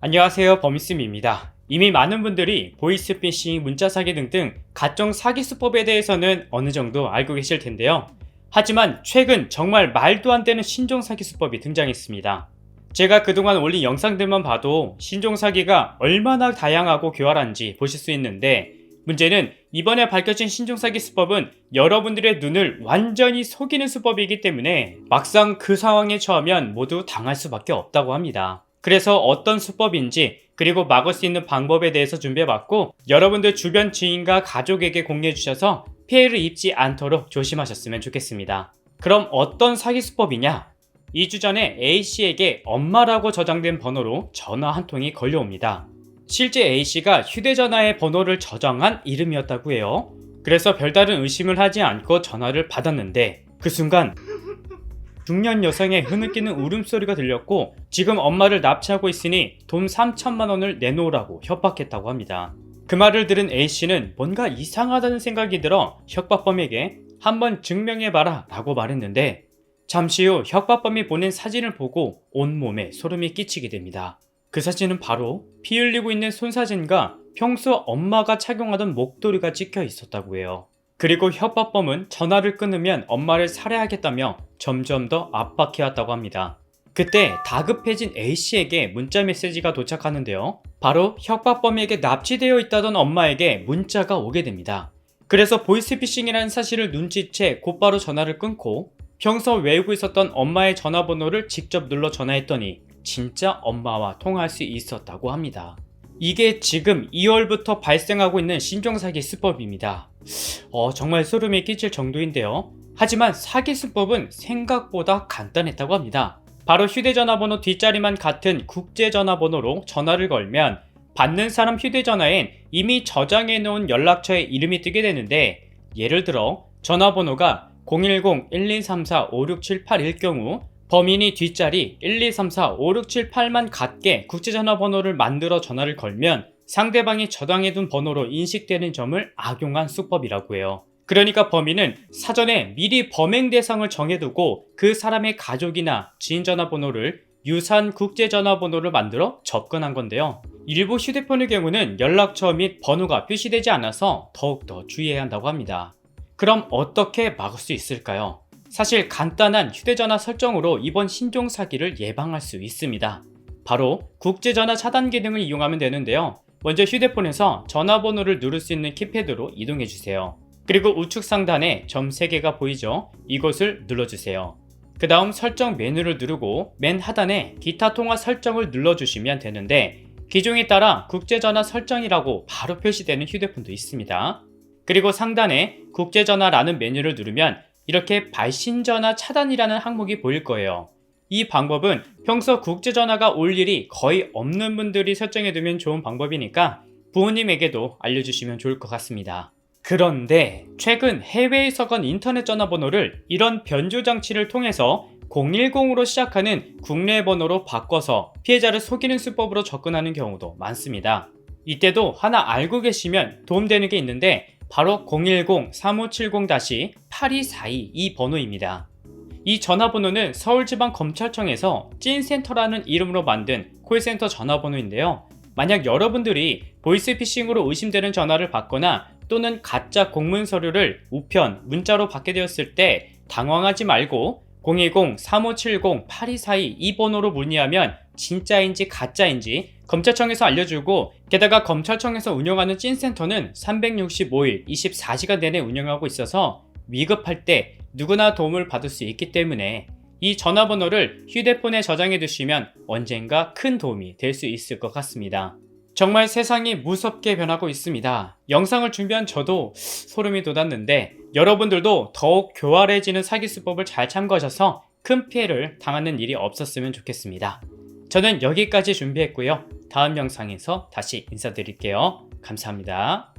안녕하세요, 범이스입니다. 이미 많은 분들이 보이스피싱, 문자사기 등등 각종 사기 수법에 대해서는 어느 정도 알고 계실 텐데요. 하지만 최근 정말 말도 안 되는 신종사기 수법이 등장했습니다. 제가 그동안 올린 영상들만 봐도 신종사기가 얼마나 다양하고 교활한지 보실 수 있는데, 문제는 이번에 밝혀진 신종사기 수법은 여러분들의 눈을 완전히 속이는 수법이기 때문에 막상 그 상황에 처하면 모두 당할 수밖에 없다고 합니다. 그래서 어떤 수법인지, 그리고 막을 수 있는 방법에 대해서 준비해봤고, 여러분들 주변 지인과 가족에게 공유해주셔서 피해를 입지 않도록 조심하셨으면 좋겠습니다. 그럼 어떤 사기 수법이냐? 2주 전에 A씨에게 엄마라고 저장된 번호로 전화 한 통이 걸려옵니다. 실제 A씨가 휴대전화에 번호를 저장한 이름이었다고 해요. 그래서 별다른 의심을 하지 않고 전화를 받았는데, 그 순간 중년 여성의 흐느끼는 울음소리가 들렸고, 지금 엄마를 납치하고 있으니 돈 3천만 원을 내놓으라고 협박했다고 합니다. 그 말을 들은 A씨는 뭔가 이상하다는 생각이 들어 협박범에게 한번 증명해봐라 라고 말했는데, 잠시 후 협박범이 보낸 사진을 보고 온몸에 소름이 끼치게 됩니다. 그 사진은 바로 피 흘리고 있는 손사진과 평소 엄마가 착용하던 목도리가 찍혀 있었다고 해요. 그리고 협박범은 전화를 끊으면 엄마를 살해하겠다며 점점 더 압박해왔다고 합니다. 그때 다급해진 A씨에게 문자 메시지가 도착하는데요. 바로 협박범에게 납치되어 있다던 엄마에게 문자가 오게 됩니다. 그래서 보이스피싱이라는 사실을 눈치채 곧바로 전화를 끊고 평소 외우고 있었던 엄마의 전화번호를 직접 눌러 전화했더니 진짜 엄마와 통화할 수 있었다고 합니다. 이게 지금 2월부터 발생하고 있는 신종사기 수법입니다. 정말 소름이 끼칠 정도인데요. 하지만 사기 수법은 생각보다 간단했다고 합니다. 바로 휴대전화번호 뒷자리만 같은 국제전화번호로 전화를 걸면 받는 사람 휴대전화엔 이미 저장해 놓은 연락처의 이름이 뜨게 되는데, 예를 들어 전화번호가 010-1234-56781일 경우 범인이 뒷자리 1234-5678만 같게 국제전화번호를 만들어 전화를 걸면 상대방이 저장해둔 번호로 인식되는 점을 악용한 수법이라고 해요. 그러니까 범인은 사전에 미리 범행 대상을 정해두고 그 사람의 가족이나 지인 전화번호를 유사한 국제전화번호를 만들어 접근한 건데요. 일부 휴대폰의 경우는 연락처 및 번호가 표시되지 않아서 더욱더 주의해야 한다고 합니다. 그럼 어떻게 막을 수 있을까요? 사실 간단한 휴대전화 설정으로 이번 신종사기를 예방할 수 있습니다. 바로 국제전화 차단 기능을 이용하면 되는데요. 먼저 휴대폰에서 전화번호를 누를 수 있는 키패드로 이동해주세요. 그리고 우측 상단에 점 3개가 보이죠? 이것을 눌러주세요. 그 다음 설정 메뉴를 누르고 맨 하단에 기타 통화 설정을 눌러주시면 되는데, 기종에 따라 국제전화 설정이라고 바로 표시되는 휴대폰도 있습니다. 그리고 상단에 국제전화라는 메뉴를 누르면 이렇게 발신전화 차단이라는 항목이 보일 거예요. 이 방법은 평소 국제전화가 올 일이 거의 없는 분들이 설정해두면 좋은 방법이니까 부모님에게도 알려주시면 좋을 것 같습니다. 그런데 최근 해외에서 건 인터넷 전화번호를 이런 변조 장치를 통해서 010으로 시작하는 국내 번호로 바꿔서 피해자를 속이는 수법으로 접근하는 경우도 많습니다. 이때도 하나 알고 계시면 도움되는 게 있는데, 바로 010-3570-8242 이 번호입니다. 이 전화번호는 서울지방검찰청에서 찐센터라는 이름으로 만든 콜센터 전화번호인데요. 만약 여러분들이 보이스피싱으로 의심되는 전화를 받거나 또는 가짜 공문 서류를 우편, 문자로 받게 되었을 때 당황하지 말고 010-3570-8242 이 번호로 문의하면 진짜인지 가짜인지 검찰청에서 알려주고, 게다가 검찰청에서 운영하는 찐센터는 365일 24시간 내내 운영하고 있어서 위급할 때 누구나 도움을 받을 수 있기 때문에 이 전화번호를 휴대폰에 저장해 두시면 언젠가 큰 도움이 될 수 있을 것 같습니다. 정말 세상이 무섭게 변하고 있습니다. 영상을 준비한 저도 소름이 돋았는데, 여러분들도 더욱 교활해지는 사기 수법을 잘 참고하셔서 큰 피해를 당하는 일이 없었으면 좋겠습니다. 저는 여기까지 준비했고요. 다음 영상에서 다시 인사드릴게요. 감사합니다.